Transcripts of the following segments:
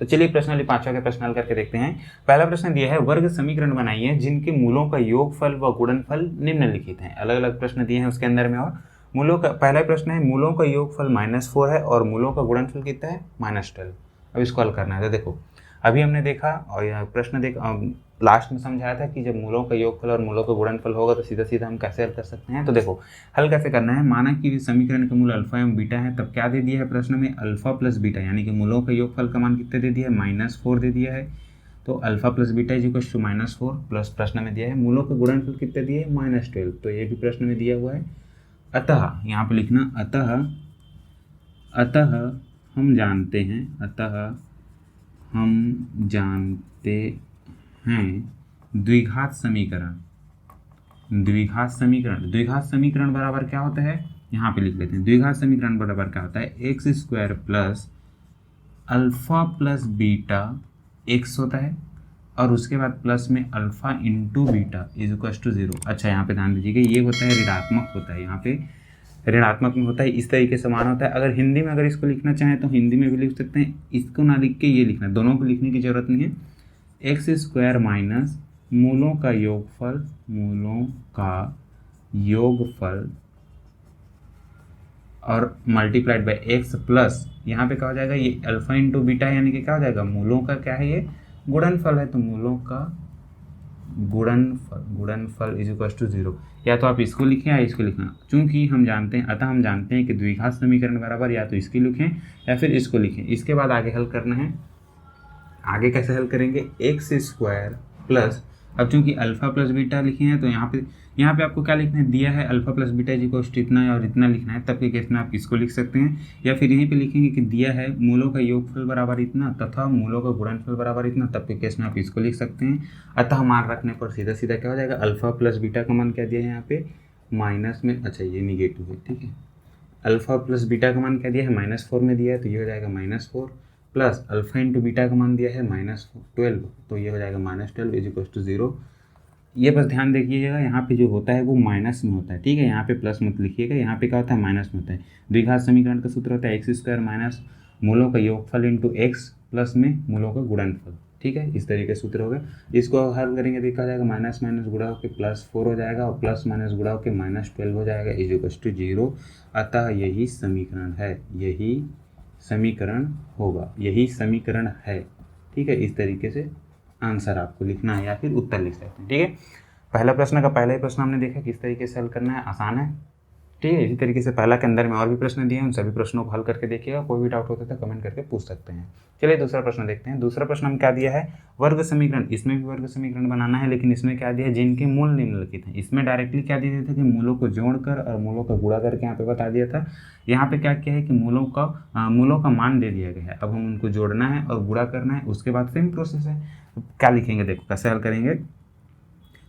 चलिए प्रश्न 5वां के प्रश्न हल करके देखते हैं। पहला प्रश्न दिया है, वर्ग समीकरण बनाइए जिनके मूलों का योगफल व गुणनफल निम्नलिखित हैं। अलग अलग प्रश्न दिए हैं उसके अंदर में, और मूलों का पहला प्रश्न है मूलों का योगफल -4 है और मूलों का गुणनफल कितना है -12। अब इसको हल करना है। तो देखो अभी हमने देखा और यह प्रश्न लास्ट में समझाया था कि जब मूलों का योगफल और मूलों का गुणनफल होगा तो सीधा सीधा हम कैसे हल कर सकते हैं। तो देखो हल कैसे करना है। माना कि समीकरण के मूल अल्फा एवं बीटा है, तब क्या दे दिया है प्रश्न में, अल्फा प्लस बीटा, यानी कि मूलों का योगफल का मान कितने दे दिया है, -4 दे दिया है। तो alpha plus beta equals to -4 plus प्रश्न में दिया है मूलों का गुणनफल कितने दिए है, -12। तो ये भी प्रश्न में दिया हुआ है। अतः यहाँ पे लिखना अतः हम जानते हैं द्विघात समीकरण बराबर क्या होता है, यहाँ पे लिख लेते हैं। द्विघात समीकरण बराबर क्या होता है, x² plus alpha plus beta x होता है और उसके बाद प्लस में alpha into beta equals to 0। अच्छा यहाँ पे ध्यान दीजिएगा, ये होता है ऋणात्मक होता है, यहाँ पे ऋणात्मक में होता है, इस तरीके से मान होता है। अगर हिंदी में अगर इसको लिखना चाहें तो हिंदी में भी लिख सकते हैं, इसको ना लिख के ये लिखना, दोनों को लिखने की जरूरत नहीं है। x² माइनस मूलों का योगफल और मल्टीप्लाइड बाय x प्लस यहाँ पे क्या हो जाएगा, ये अल्फा इंटू बीटा है, यानी कि क्या हो जाएगा, मूलों का क्या है, ये गुणनफल है, तो मूलों का गुणनफल इज इक्वल टू 0। या तो आप इसको लिखें या इसको लिखना, चूंकि हम जानते हैं कि द्विघात समीकरण बराबर या तो इसकी लिखें या फिर इसको लिखें। इसके बाद आगे हल करना है। आगे कैसे हल करेंगे, x² प्लस, अब चूंकि अल्फा प्लस बीटा लिखे हैं तो यहाँ पे आपको क्या लिखना है, दिया है alpha plus beta equal to इतना है और इतना लिखना है, तब के केस में आप इसको लिख सकते हैं। या फिर यहीं पे लिखेंगे कि दिया है मूलों का योगफल बराबर इतना तथा मूलों का गुणनफल बराबर इतना, तब के केस में आप इसको लिख सकते हैं। अतः मान रखने पर सीधा सीधा क्या हो जाएगा, अल्फा प्लस बीटा का मान क्या दिया है यहाँ पे माइनस में, अच्छा ये निगेटिव है, ठीक है। अल्फा प्लस बीटा का मान क्या दिया है, -4 में दिया है, तो ये हो जाएगा -4 प्लस अल्फा इंटू बीटा का मान दिया है -12, तो ये हो जाएगा -12 इज इक्वल टू 0। ये बस ध्यान देखिएगा, यहाँ पे जो होता है वो माइनस में होता है, ठीक है। यहाँ पे प्लस मत लिखिएगा, यहाँ पे क्या होता है, माइनस में होता है। द्विघात समीकरण का सूत्र होता है x² माइनस मूलों का योगफल इंटू x प्लस में मूलों का गुणनफल, ठीक है। इस तरीके से सूत्र होगा। इसको हल करेंगे तो क्या हो जाएगा, माइनस माइनस गुणा होकर +4 हो जाएगा और प्लस माइनस गुणा होकर -12 हो जाएगा इज इक्वल टू 0। अतः यही समीकरण है, यही समीकरण होगा, यही समीकरण है, ठीक है। इस तरीके से आंसर आपको लिखना है या फिर उत्तर लिख सकते हैं, ठीक है। पहला प्रश्न का पहला ही प्रश्न हमने देखा किस तरीके से हल करना है, आसान है, ठीक है। इसी तरीके से पहला के अंदर में और भी प्रश्न दिए हैं, उन सभी प्रश्नों को हल करके देखिएगा। कोई भी डाउट होता है तो कमेंट करके पूछ सकते हैं। चलिए दूसरा प्रश्न देखते हैं। दूसरा प्रश्न हम क्या दिया है, वर्ग समीकरण। इसमें भी वर्ग समीकरण बनाना है, लेकिन इसमें क्या दिया है, जिनके मूल निम्नलिखित हैं। इसमें डायरेक्टली क्या दिया था कि मूलों को जोड़कर और मूलों का गुणा करके यहाँ पे बता दिया था। यहाँ पे क्या किया है कि मूलों का मान दे दिया गया है, अब हम उनको जोड़ना है और गुणा करना है, उसके बाद सेम प्रोसेस है। क्या लिखेंगे, देखो कैसे हल करेंगे।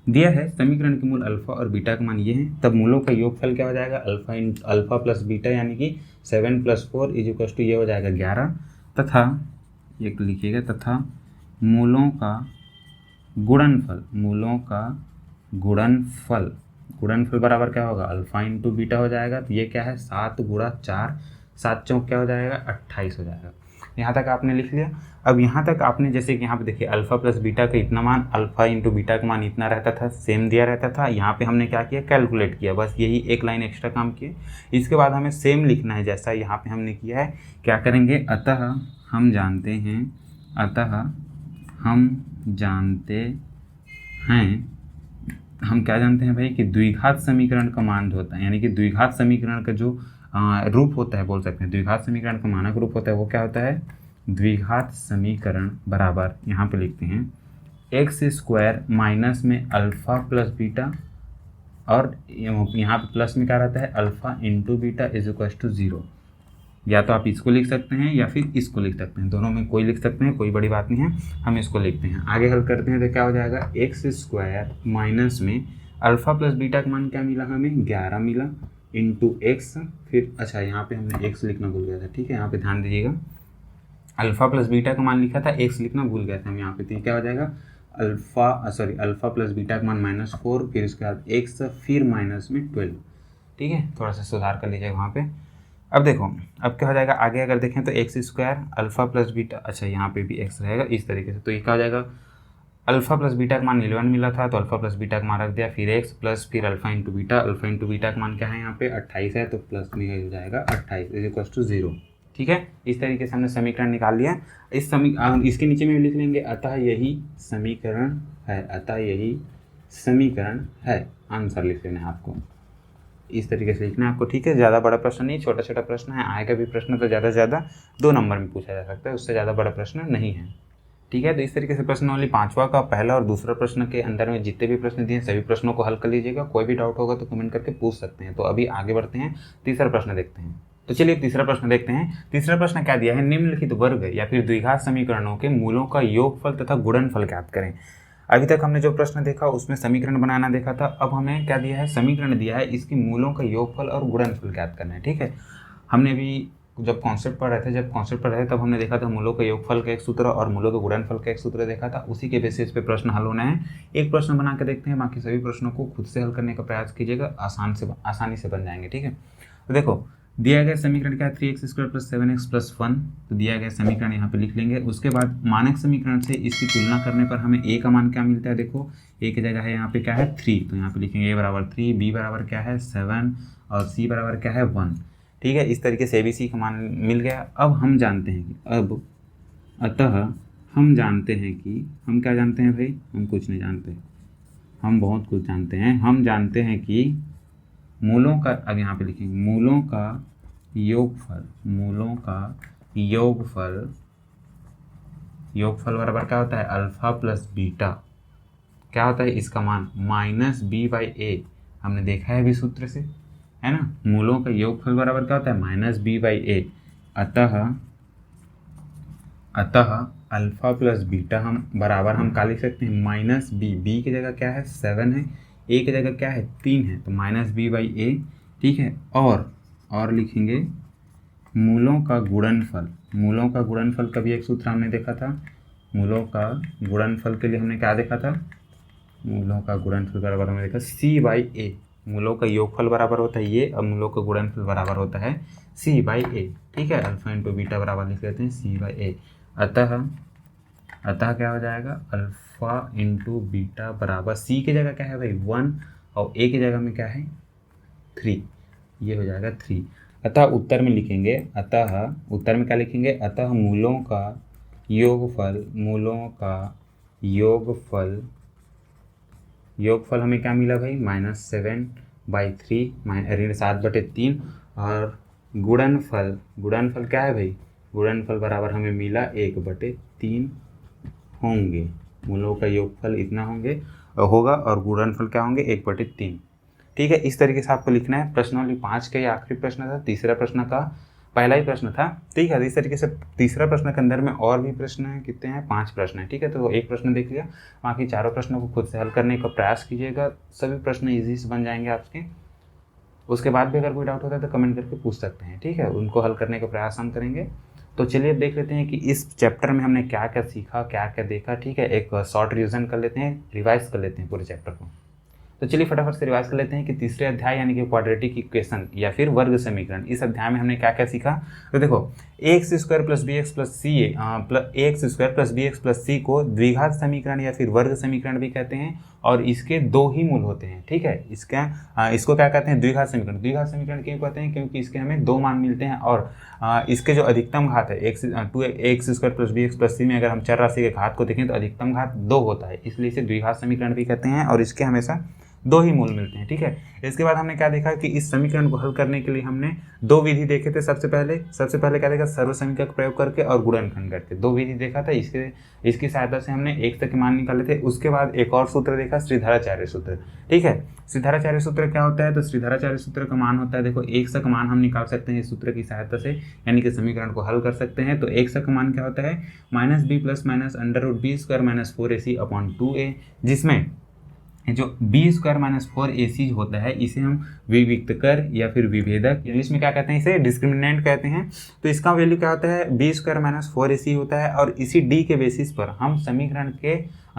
दिया है समीकरण के मूल अल्फा और बीटा का मान ये है, तब मूलों का योगफल क्या हो जाएगा, अल्फा प्लस बीटा यानी कि 7 + 4 इज इक्वल टू ये हो जाएगा 11, तथा ये लिखिएगा, तथा मूलों का गुणनफल बराबर क्या होगा, अल्फा इंटू बीटा हो जाएगा। तो ये क्या है, 7 × 4, 7 चौक क्या हो जाएगा, 28 हो जाएगा। यहाँ तक आपने लिख लिया। अब यहाँ तक आपने जैसे कि यहाँ पे देखिए अल्फा प्लस बीटा का इतना मान, अल्फा इंटू बीटा का मान इतना रहता था, सेम दिया रहता था। यहाँ पे हमने क्या किया, कैलकुलेट किया, बस यही एक लाइन एक्स्ट्रा काम किए। इसके बाद हमें सेम लिखना है जैसा यहाँ पे हमने किया है। क्या करेंगे, अतः हम जानते हैं, हम क्या जानते हैं भाई कि द्विघात समीकरण का मान जो होता है, यानी कि द्विघात समीकरण का जो रूप होता है, बोल सकते हैं द्विघात समीकरण का मानक रूप होता है, वो क्या होता है, द्विघात समीकरण बराबर यहाँ पे लिखते हैं x² माइनस में अल्फा प्लस बीटा, और यहाँ पे प्लस में क्या रहता है, alpha into beta is equal to 0। या तो आप इसको लिख सकते हैं या फिर इसको लिख सकते हैं, दोनों में कोई लिख सकते हैं, कोई बड़ी बात नहीं है। हम इसको लिखते हैं, आगे हल करते हैं तो क्या हो जाएगा, x² माइनस में अल्फा प्लस बीटा का मान क्या मिला, हमें 11 मिला, इंटू x, फिर अच्छा यहाँ पे हमने x लिखना भूल गया था, ठीक है। यहाँ पे ध्यान दीजिएगा, अल्फा प्लस बीटा का मान लिखा था, x लिखना भूल गया था हम यहाँ पे। तो क्या हो जाएगा, अल्फा प्लस बीटा का मान -4, फिर उसके बाद x, फिर -12, ठीक है। थोड़ा सा सुधार कर लीजिएगा वहाँ पे। अब देखो, अब क्या हो जाएगा आगे अगर देखें तो x square alpha plus beta, अच्छा यहाँ पे भी एक्स रहेगा इस तरीके से, तो ये क्या हो जाएगा अल्फा प्लस बीटा का मान 11 मिला था तो अल्फा प्लस बीटा का मान रख दिया, फिर एक्स प्लस फिर alpha into beta, alpha into beta का मान क्या है यहाँ पे 28 है तो प्लस में हो जाएगा 28 इज इक्वल टू 0। ठीक है, इस तरीके से हमने समीकरण निकाल लिया। इसके नीचे में भी लिख लेंगे अतः यही समीकरण है, अतः यही समीकरण है, आंसर लिख लेना है आपको, इस तरीके से लिखना है आपको। ठीक है, ज़्यादा बड़ा प्रश्न नहीं, छोटा छोटा प्रश्न है, आएगा भी प्रश्न तो ज़्यादा से ज़्यादा 2 नंबर में पूछा जा सकता है, उससे ज़्यादा बड़ा प्रश्न नहीं है। ठीक है, तो इस तरीके से प्रश्नावली 5वां का पहला और दूसरा प्रश्न के अंदर में जितने भी प्रश्न दिए सभी प्रश्नों को हल कर लीजिएगा। कोई भी डाउट होगा तो कमेंट करके पूछ सकते हैं। तो अभी आगे बढ़ते हैं, तीसरा प्रश्न देखते हैं। तो चलिए तीसरा प्रश्न देखते हैं। तीसरा प्रश्न क्या दिया है, निम्नलिखित वर्ग या फिर द्विघात समीकरणों के मूलों का योगफल तथा गुणनफल ज्ञात करें। अभी तक हमने जो प्रश्न देखा उसमें समीकरण बनाना देखा था, अब हमें क्या दिया है, समीकरण दिया है, इसके मूलों का योगफल और गुणनफल ज्ञात करना है। ठीक है, हमने भी जब कॉन्सेप्ट पढ़ रहे थे तब हमने देखा था मूलों के योगफल का एक सूत्र और मूलों के गुणनफल का एक सूत्र देखा था, उसी के बेसिस पे प्रश्न हल होना है। एक प्रश्न बना के देखते हैं, बाकी सभी प्रश्नों को खुद से हल करने का प्रयास कीजिएगा, आसानी से बन जाएंगे। ठीक है, तो देखो दिया गया समीकरण क्या है, 3x² + 7x + 1, तो दिया गया समीकरण यहाँ पे लिख लेंगे। उसके बाद मानक समीकरण से इसकी तुलना करने पर हमें a का मान क्या मिलता है, देखो a की जगह है यहाँ पे क्या है 3, तो यहाँ पे लिखेंगे a बराबर 3, b बराबर क्या है 7 और c बराबर क्या है 1। ठीक है, इस तरीके से ABC का मान मिल गया। अब हम जानते हैं कि हम जानते हैं कि हम क्या जानते हैं भाई, हम कुछ नहीं जानते, हम बहुत कुछ जानते हैं। हम जानते हैं कि मूलों का, अब यहाँ पे लिखेंगे मूलों का योगफल बराबर क्या होता है अल्फा प्लस बीटा, क्या होता है इसका मान -b/a, हमने देखा है अभी सूत्र से, है ना। मूलों का योगफल बराबर क्या होता है -b/a, अतः अल्फा प्लस बीटा हम बराबर हम क्या लिख सकते हैं -b की जगह क्या है 7 है, a की जगह क्या है 3 है, तो -b/a। ठीक है, और लिखेंगे मूलों का गुणनफल का भी एक सूत्र हमने देखा था। मूलों का गुणनफल के लिए हमने क्या देखा था, मूलों का गुणनफल बराबर हमने देखा c/a, मूलों का योगफल बराबर होता है ये और मूलों का गुणनफल बराबर होता है c/a। ठीक है, अल्फा इंटू बीटा बराबर लिख लेते हैं c/a। अतः क्या हो जाएगा अल्फा इंटू बीटा बराबर c की जगह क्या है भाई 1 और a की जगह में क्या है 3, ये हो जाएगा 3। अतः उत्तर में लिखेंगे, उत्तर में क्या लिखेंगे, अतः मूलों का योगफल हमें क्या मिला भाई -7/3 ऋण 7/3 और गुणनफल क्या है भाई, गुणनफल बराबर हमें मिला 1/3 होंगे। मूलों का योगफल इतना होगा और गुणनफल क्या होंगे 1/3। ठीक है, इस तरीके से आपको लिखना है। प्रश्नावली 5 का ये आखिरी प्रश्न था, तीसरा प्रश्न का पहला ही प्रश्न था। ठीक है, इस तरीके से तीसरा प्रश्न के अंदर में और भी प्रश्न हैं, कितने हैं 5 प्रश्न हैं। ठीक है, तो एक प्रश्न देख लिया, बाकी चारों प्रश्नों को खुद से हल करने का प्रयास कीजिएगा, सभी प्रश्न ईजी से बन जाएंगे आपके। उसके बाद भी अगर कोई डाउट होता है तो कमेंट करके पूछ सकते हैं। ठीक है, उनको हल करने का प्रयास हम करेंगे। तो चलिए अब देख लेते हैं कि इस चैप्टर में हमने क्या क्या सीखा, क्या क्या देखा। ठीक है, एक शॉर्ट रिविजन कर लेते हैं, रिवाइज कर लेते हैं पूरे चैप्टर को। तो चलिए फटाफट से रिवाइज कर लेते हैं कि तीसरे अध्याय यानी कि क्वाड्रेटिक इक्वेशन या फिर वर्ग समीकरण, इस अध्याय में हमने क्या क्या सीखा। तो देखो ax² + bx + c को द्विघात समीकरण या फिर वर्ग समीकरण भी कहते हैं और इसके 2 ही मूल होते हैं। ठीक है, इसको क्या कहते हैं द्विघात समीकरण। द्विघात समीकरण क्यों कहते हैं, क्योंकि इसके हमें 2 मान मिलते हैं और इसके जो अधिकतम घात है ax² + bx + c में अगर हम चर राशि के घात को देखें तो अधिकतम घात 2 होता है, इसलिए इसे द्विघात समीकरण भी कहते हैं और इसके हमेशा 2 ही मूल मिलते हैं। ठीक है, इसके बाद हमने क्या देखा कि इस समीकरण को हल करने के लिए हमने 2 विधि देखे थे। सबसे पहले क्या देखा, सर्वसमीकरण का प्रयोग करके और गुणनखंड करके 2 विधि देखा था। इसकी सहायता से हमने x तक के मान निकाले थे। उसके बाद एक और सूत्र देखा, श्रीधराचार्य सूत्र। ठीक है, श्रीधराचार्य सूत्र क्या होता है, तो श्रीधराचार्य सूत्र का मान होता है, देखो x तक मान हम निकाल सकते हैं इस सूत्र की सहायता से, यानी कि समीकरण को हल कर सकते हैं। तो x तक का मान क्या होता है -b + -√b² - 4ac/2a, जिसमें जो b² - 4ac होता है इसे हम विविक्तकर या फिर विभेदक, इंग्लिश में क्या कहते हैं, इसे डिस्क्रिमिनेंट कहते हैं। तो इसका वैल्यू क्या होता है b² - 4ac होता है और इसी d के बेसिस पर हम समीकरण के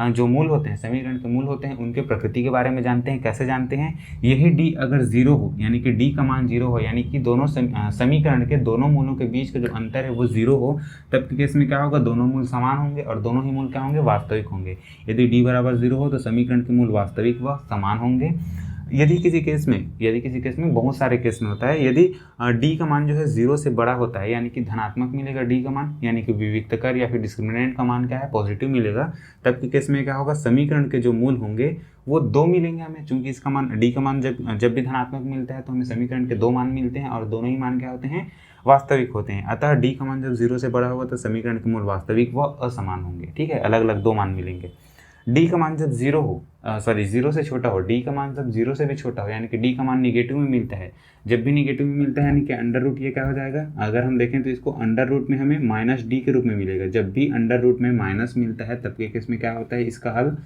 जो मूल होते हैं, समीकरण के मूल होते हैं, उनके प्रकृति के बारे में जानते हैं। कैसे जानते हैं? यही डी अगर जीरो हो, यानी कि डी का मान जीरो हो, यानी कि दोनों समीकरण के दोनों मूलों के बीच का जो अंतर है वो जीरो हो, तब के केस में क्या होगा? दोनों मूल समान होंगे और दोनों ही मूल क्या होंगे? वास्तविक होंगे। यदि डी बराबर जीरो हो तो समीकरण के मूल वास्तविक व समान होंगे। यदि किसी केस में बहुत सारे केस में होता है, यदि डी का मान जो है जीरो से बड़ा होता है, यानी कि धनात्मक मिलेगा डी का मान, यानी कि विविक्तकर या फिर डिस्क्रिमिनेंट का मान क्या है? पॉजिटिव मिलेगा, तब के केस में क्या होगा? समीकरण के जो मूल होंगे वो 2 मिलेंगे हमें, चूंकि इसका मान डी का मान जब भी धनात्मक मिलता है तो हमें समीकरण के 2 मान मिलते हैं और दोनों ही मान क्या होते हैं? वास्तविक होते हैं। अतः डी का मान जब जीरो से बड़ा होगा तो समीकरण के मूल वास्तविक व असमान होंगे। ठीक है, अलग अलग 2 मान मिलेंगे। डी का मान जब जीरो से छोटा हो, डी का मान जब जीरो से भी छोटा हो, यानी कि डी का मान निगेटिव में मिलता है। जब भी निगेटिव में मिलता है यानी कि अंडर रूट ये क्या हो जाएगा? अगर हम देखें तो इसको अंडर रूट में हमें माइनस डी के रूप में मिलेगा। जब भी अंडर रूट में माइनस मिलता है तब के केस में क्या होता है? इसका हल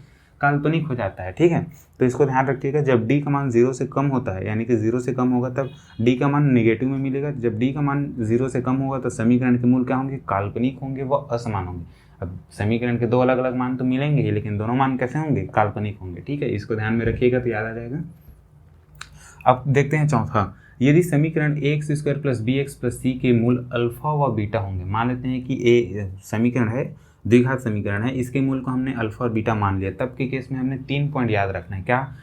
काल्पनिक हो जाता है। ठीक है, तो इसको ध्यान रखिएगा। जब डी का मान जीरो से कम होता है, यानी कि जीरो से कम होगा, तब डी का मान निगेटिव में मिलेगा। जब डी का मान जीरो से कम होगा तो समीकरण के मूल क्या होंगे? काल्पनिक होंगे व असमान होंगे। अब समीकरण के 2 अलग अलग मान तो मिलेंगे ही, लेकिन दोनों मान कैसे होंगे? काल्पनिक होंगे। ठीक है, इसको ध्यान में रखिएगा तो याद आ जाएगा। अब देखते हैं चौथा, यदि समीकरण x square plus b x plus c के मूल अल्फा व बीटा होंगे। मान लेते हैं कि ए समीकरण है, द्विघात समीकरण है, इसके मूल को हमने अल्फा और बीटा मान लिया, तब के केस में हमने 3 पॉइंट याद रखना है। क्या?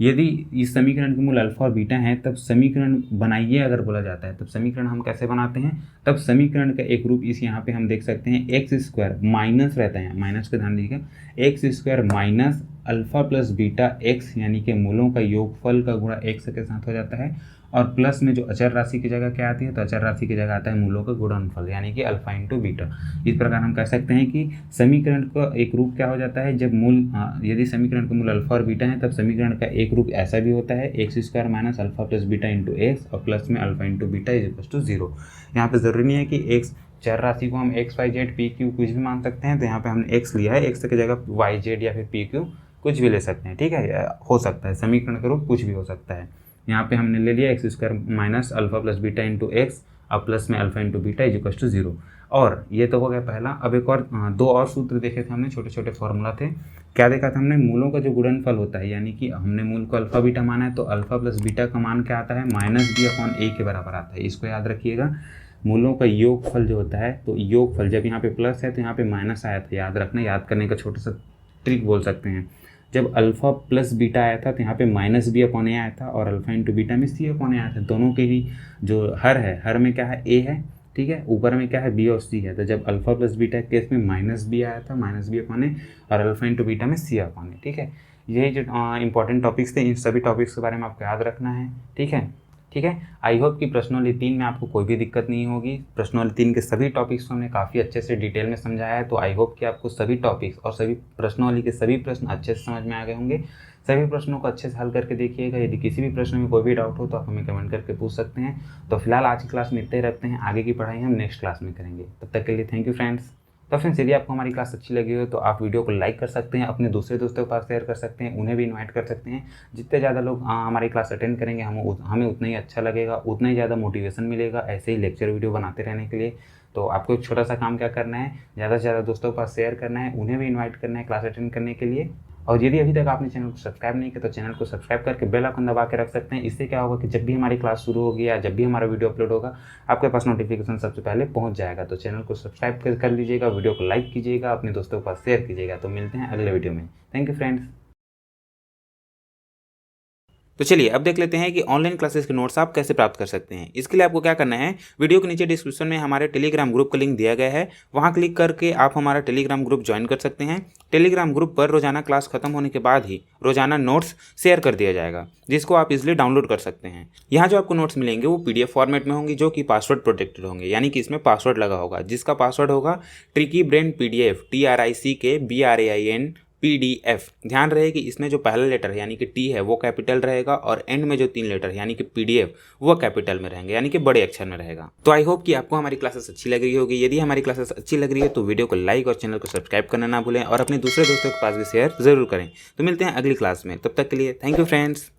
यदि इस समीकरण के मूल अल्फा और बीटा हैं तब समीकरण बनाइए अगर बोला जाता है, तब समीकरण हम कैसे बनाते हैं? तब समीकरण का एक रूप इस यहाँ पे हम देख सकते हैं, एक्स स्क्वायर माइनस रहता है, माइनस पे ध्यान दीजिएगा, x square minus alpha plus beta x, यानी कि मूलों का योगफल का गुणा एक्स के साथ हो जाता है, और प्लस में जो अचर राशि की जगह क्या आती है? तो अचर राशि की जगह आता है मूलों का गुणनफल, यानी कि अल्फा इंटू बीटा। इस प्रकार हम कह सकते हैं कि समीकरण का एक रूप क्या हो जाता है? जब यदि समीकरण का मूल अल्फा और बीटा है तब समीकरण का एक रूप ऐसा भी होता है, x square minus alpha plus beta into x और प्लस में alpha into beta is equal to 0। यहाँ पे जरूरी नहीं है कि एक्स चर राशि को हम x y z p q कुछ भी मान सकते हैं, तो यहाँ पे हमने एक्स लिया है, एक्स की जगह वाई जेड या फिर पी क्यू कुछ भी ले सकते हैं। ठीक है, हो सकता है समीकरण का रूप कुछ भी हो सकता है। यहाँ पे हमने ले लिया x square minus alpha plus beta into x और प्लस में alpha into beta is equal to 0। और ये तो हो गया पहला। अब एक और 2 और सूत्र देखे थे हमने, छोटे छोटे फॉर्मूला थे। क्या देखा था हमने? मूलों का जो गुणनफल होता है, यानी कि हमने मूल को अल्फा बीटा माना है तो अल्फा प्लस बीटा का मान क्या आता है? माइनस बी अपॉन ए के बराबर आता है। इसको याद रखिएगा। मूलों का योगफल जो होता है, तो योगफल जब यहाँ पे प्लस है तो यहाँ पे माइनस आया था, याद रखना। याद करने का छोटा सा ट्रिक बोल सकते हैं। जब अल्फा प्लस बीटा आया था तो यहाँ पे माइनस बी अपॉन ए आया था और अल्फा इंटू बीटा में सी अपॉन ए आया था। दोनों के ही जो हर है, हर में क्या है? ए है। ठीक है, ऊपर में क्या है? बी और सी है। तो जब अल्फा प्लस बीटा के केस में माइनस बी आया था, माइनस बी अपॉन ए, और अल्फा इंटू बीटा में सी अपॉन ए। ठीक है, यही जो इंपॉर्टेंट टॉपिक्स थे, इन सभी टॉपिक्स के बारे में आपको याद रखना है। ठीक है, आई होप कि प्रश्नोवली 3 में आपको कोई भी दिक्कत नहीं होगी। प्रश्नोवली 3 के सभी टॉपिक्स को हमने काफ़ी अच्छे से डिटेल में समझाया है, तो आई होप कि आपको सभी टॉपिक्स और सभी प्रश्नोवली के सभी प्रश्न अच्छे से समझ में आ गए होंगे। सभी प्रश्नों को अच्छे से हल करके देखिएगा। यदि किसी भी प्रश्न में कोई भी डाउट हो तो आप हमें कमेंट करके पूछ सकते हैं। तो फिलहाल आज की क्लास में इतना ही रखते हैं, आगे की पढ़ाई हम नेक्स्ट क्लास में करेंगे। तब तक के लिए थैंक यू फ्रेंड्स। तो फ्रेंड्स, यदि आपको हमारी क्लास अच्छी लगी हो तो आप वीडियो को लाइक कर सकते हैं, अपने दूसरे दोस्तों के पास शेयर कर सकते हैं, उन्हें भी इनवाइट कर सकते हैं। जितने ज़्यादा लोग हमारी क्लास अटेंड करेंगे हमें उतना ही अच्छा लगेगा, उतना ही ज़्यादा मोटिवेशन मिलेगा ऐसे ही लेक्चर वीडियो बनाते रहने के लिए। तो आपको एक छोटा सा काम क्या करना है, ज़्यादा से ज़्यादा दोस्तों के पास शेयर करना है, उन्हें भी इन्वाइट करना है क्लास अटेंड करने के लिए। और यदि अभी तक आपने चैनल को सब्सक्राइब नहीं किया तो चैनल को सब्सक्राइब करके बेल आइकन दबा के रख सकते हैं। इससे क्या होगा कि जब भी हमारी क्लास शुरू होगी या जब भी हमारा वीडियो अपलोड होगा आपके पास नोटिफिकेशन सबसे पहले पहुंच जाएगा। तो चैनल को सब्सक्राइब कर लीजिएगा, वीडियो को लाइक कीजिएगा, अपने दोस्तों के पास शेयर कीजिएगा। तो मिलते हैं अगले वीडियो में। Thank you friends. तो चलिए अब देख लेते हैं कि ऑनलाइन क्लासेस के नोट्स आप कैसे प्राप्त कर सकते हैं। इसके लिए आपको क्या करना है, वीडियो के नीचे डिस्क्रिप्शन में हमारे टेलीग्राम ग्रुप का लिंक दिया गया है, वहां क्लिक करके आप हमारा टेलीग्राम ग्रुप ज्वाइन कर सकते हैं। टेलीग्राम ग्रुप पर रोजाना क्लास खत्म होने के बाद ही रोजाना नोट्स शेयर कर दिया जाएगा, जिसको आप इजिली डाउनलोड कर सकते हैं। यहाँ जो आपको नोट्स मिलेंगे वो PDF फॉर्मेट में होंगे, जो कि पासवर्ड प्रोटेक्टेड होंगे, यानी कि इसमें पासवर्ड लगा होगा, जिसका पासवर्ड होगा tricky brain PDF TRICKBRAIN PDF। ध्यान रहे कि इसमें जो पहला लेटर है यानी कि T है वो कैपिटल रहेगा और एंड में जो 3 लेटर है यानी कि PDF वो कैपिटल में रहेंगे, यानी कि बड़े अक्षर में रहेगा। तो आई होप कि आपको हमारी क्लासेस अच्छी लग रही होगी। यदि हमारी क्लासेस अच्छी लग रही है तो वीडियो को लाइक और चैनल को सब्सक्राइब करना ना भूलें और अपने दूसरे दोस्तों के पास भी शेयर जरूर करें। तो मिलते हैं अगली क्लास में, तब तक के लिए थैंक यू फ्रेंड्स।